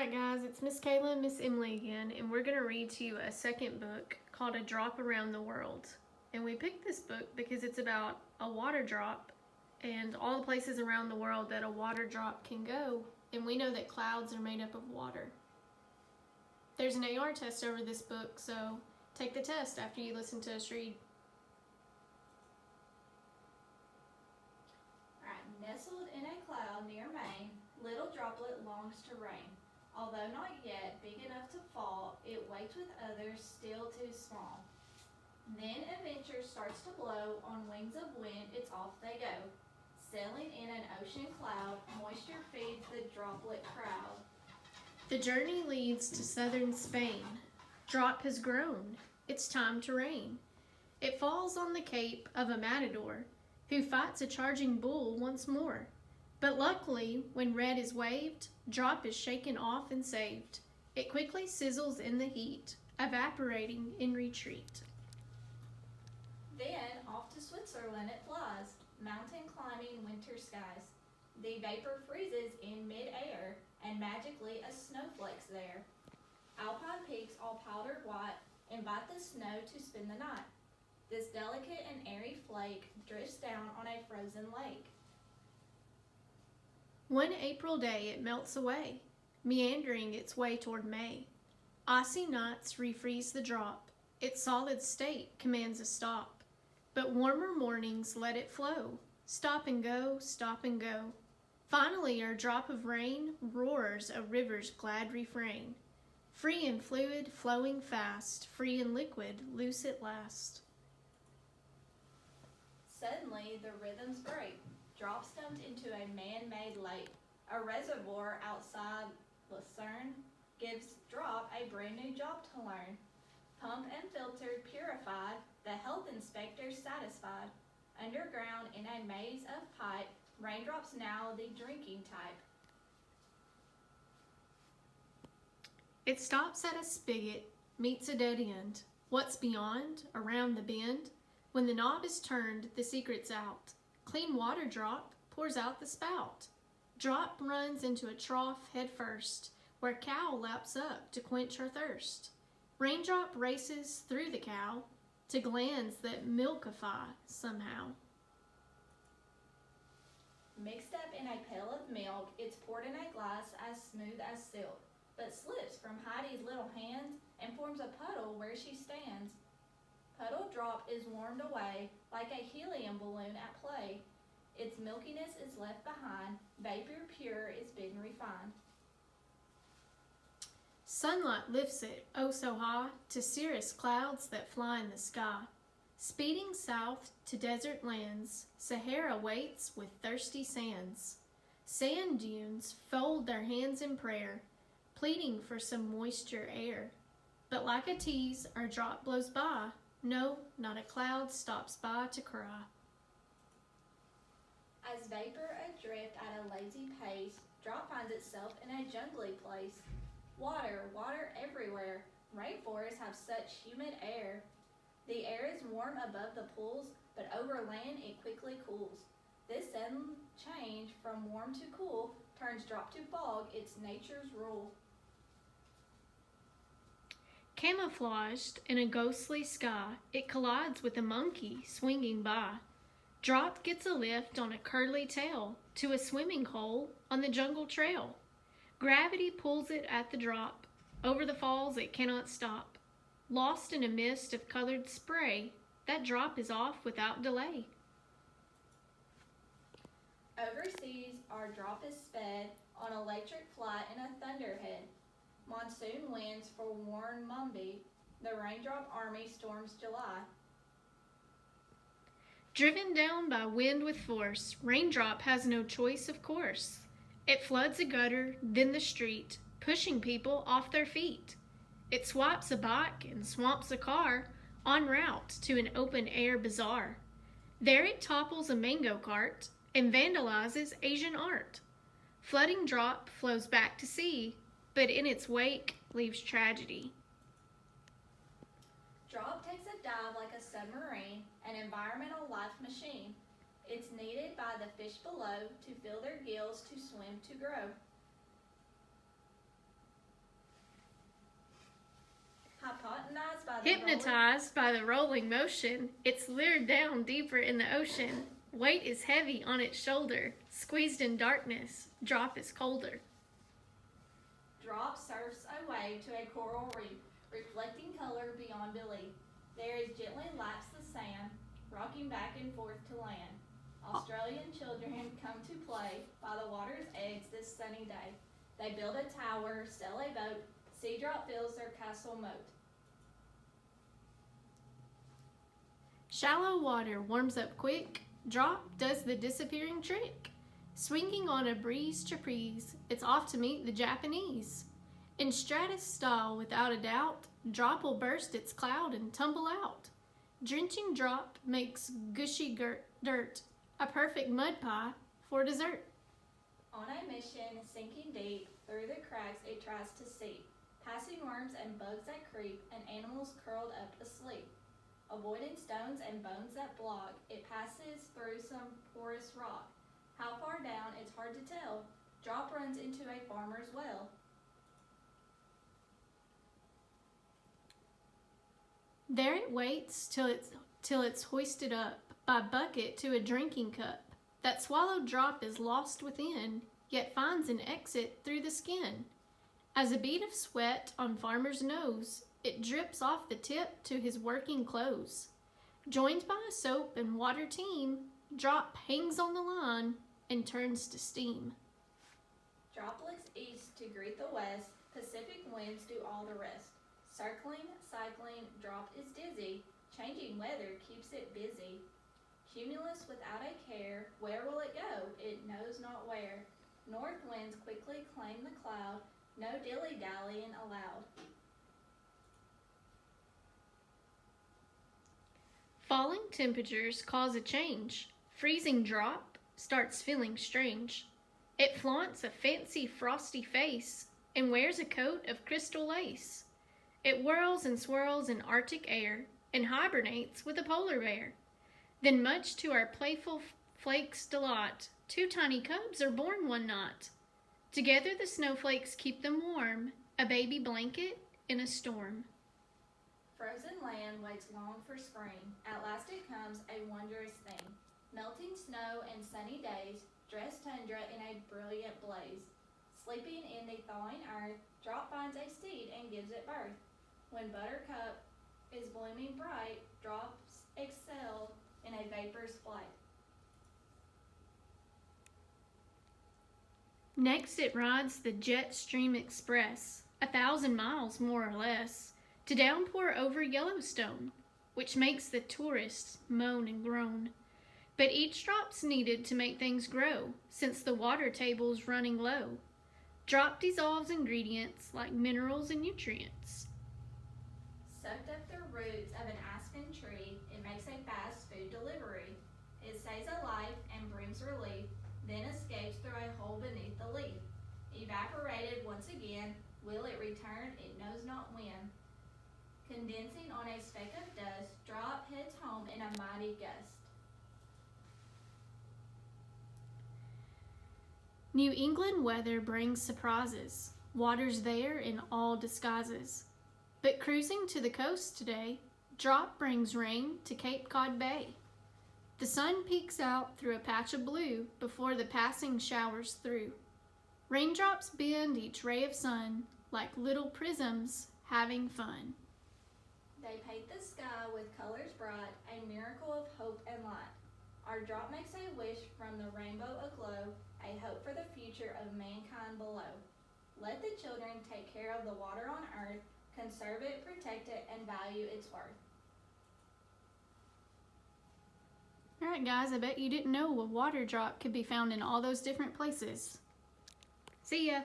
Alright guys, it's Miss Kayla and Miss Emily again, and we're going to read to you a second book called A Drop Around the World. And we picked this book because it's about a water drop and all the places around the world that a water drop can go, and we know that clouds are made up of water. There's an AR test over this book, so take the test after you listen to us read. Alright, nestled in a cloud near Maine, little droplet longs to rain. Although not yet big enough to fall, it waits with others still too small. Then adventure starts to blow, on wings of wind it's off they go. Sailing in an ocean cloud, moisture feeds the droplet crowd. The journey leads to southern Spain. Drop has grown. It's time to rain. It falls on the cape of a matador, who fights a charging bull once more. But luckily, when red is waved, drop is shaken off and saved. It quickly sizzles in the heat, evaporating in retreat. Then off to Switzerland it flies, mountain climbing winter skies. The vapor freezes in mid-air, and magically a snowflake's there. Alpine peaks all powdered white invite the snow to spend the night. This delicate and airy flake drifts down on a frozen lake. One April day it melts away, meandering its way toward May. Icy nights refreeze the drop, its solid state commands a stop. But warmer mornings let it flow, stop and go, stop and go. Finally our drop of rain roars a river's glad refrain. Free and fluid, flowing fast, free and liquid, loose at last. Suddenly the rhythms break. Drops dumped into a man-made lake. A reservoir outside Lucerne gives drop a brand new job to learn. Pumped and filtered, purified, the health inspector's satisfied. Underground in a maze of pipe, raindrops now the drinking type. It stops at a spigot, meets a dead end. What's beyond, around the bend? When the knob is turned, the secret's out. Clean water drop pours out the spout. Drop runs into a trough head first, where cow laps up to quench her thirst. Raindrop races through the cow to glands that milkify somehow. Mixed up in a pail of milk, it's poured in a glass as smooth as silk, but slips from Heidi's little hands and forms a puddle where she stands. Puddle drop is warmed away like a helium balloon at play. Its milkiness is left behind, vapor pure is been refined. Sunlight lifts it, oh so high, to cirrus clouds that fly in the sky. Speeding south to desert lands, Sahara waits with thirsty sands. Sand dunes fold their hands in prayer, pleading for some moisture air. But like a tease, our drop blows by. No, not a cloud stops by to cry. As vapor adrift at a lazy pace, drop finds itself in a jungly place. Water, water everywhere. Rainforests have such humid air. The air is warm above the pools, but over land it quickly cools. This sudden change from warm to cool turns drop to fog, it's nature's rule. Camouflaged in a ghostly sky, it collides with a monkey swinging by. Drop gets a lift on a curly tail to a swimming hole on the jungle trail. Gravity pulls it at the drop. Over the falls it cannot stop. Lost in a mist of colored spray, that drop is off without delay. Overseas, our drop is sped on electric flight in a thunderhead. Monsoon winds forewarn Mumbai. The raindrop army storms July. Driven down by wind with force, raindrop has no choice of course. It floods a gutter, then the street, pushing people off their feet. It swipes a bike and swamps a car en route to an open-air bazaar. There it topples a mango cart and vandalizes Asian art. Flooding drop flows back to sea, but in its wake leaves tragedy. Drop takes a dive like a submarine, an environmental life machine. It's needed by the fish below to fill their gills to swim to grow. Hypnotized by the rolling motion, it's lured down deeper in the ocean. Weight is heavy on its shoulder. Squeezed in darkness, drop is colder. Drop surfs away to a coral reef, reflecting color beyond belief. There it gently laps the sand, rocking back and forth to land. Australian children come to play by the water's edge this sunny day. They build a tower, sail a boat, sea drop fills their castle moat. Shallow water warms up quick, drop does the disappearing trick. Swinging on a breeze trapeze, it's off to meet the Japanese. In Stratus style, without a doubt, drop will burst its cloud and tumble out. Drenching drop makes gushy dirt, a perfect mud pie for dessert. On a mission, sinking deep, through the cracks it tries to see, passing worms and bugs that creep, and animals curled up asleep. Avoiding stones and bones that block, it passes through some porous rock. How far down, it's hard to tell. Drop runs into a farmer's well. There it waits till it's hoisted up by bucket to a drinking cup. That swallowed drop is lost within, yet finds an exit through the skin. As a bead of sweat on farmer's nose, it drips off the tip to his working clothes. Joined by a soap and water team, drop hangs on the line and turns to steam. Drop looks east to greet the west, Pacific winds do all the rest. Circling, cycling, drop is dizzy, changing weather keeps it busy. Cumulus without a care, where will it go? It knows not where. North winds quickly claim the cloud, no dilly-dallying allowed. Falling temperatures cause a change. Freezing drop starts feeling strange. It flaunts a fancy frosty face and wears a coat of crystal lace. It whirls and swirls in Arctic air and hibernates with a polar bear. Then much to our playful flakes' delight, 2 tiny cubs are born one night. Together the snowflakes keep them warm, a baby blanket in a storm. Frozen land waits long for spring. At last it comes, a wondrous thing. Melting snow and sunny days, dressed tundra in a brilliant blaze. Sleeping in the thawing earth, drop finds a seed and gives it birth. When buttercup is blooming bright, drops excel in a vapor's flight. Next it rides the Jet Stream Express, 1,000 miles more or less, to downpour over Yellowstone, which makes the tourists moan and groan. But each drop's needed to make things grow, since the water table's running low. Drop dissolves ingredients like minerals and nutrients. Sucked up the roots of an aspen tree, it makes a fast food delivery. It saves a life and brings relief, then escapes through a hole beneath the leaf. Evaporated once again, will it return? It knows not when. Condensing on a speck of dust, drop heads home in a mighty gust. New England weather brings surprises. Water's there in all disguises. But cruising to the coast today, drop brings rain to Cape Cod Bay. The sun peeks out through a patch of blue before the passing showers through. Raindrops bend each ray of sun like little prisms having fun. They paint the sky with colors bright, a miracle of hope and light. Our drop makes a wish from the rainbow aglow, a hope for the future of mankind below. Let the children take care of the water on earth, conserve it, protect it, and value its worth. Alright guys, I bet you didn't know a water drop could be found in all those different places. See ya!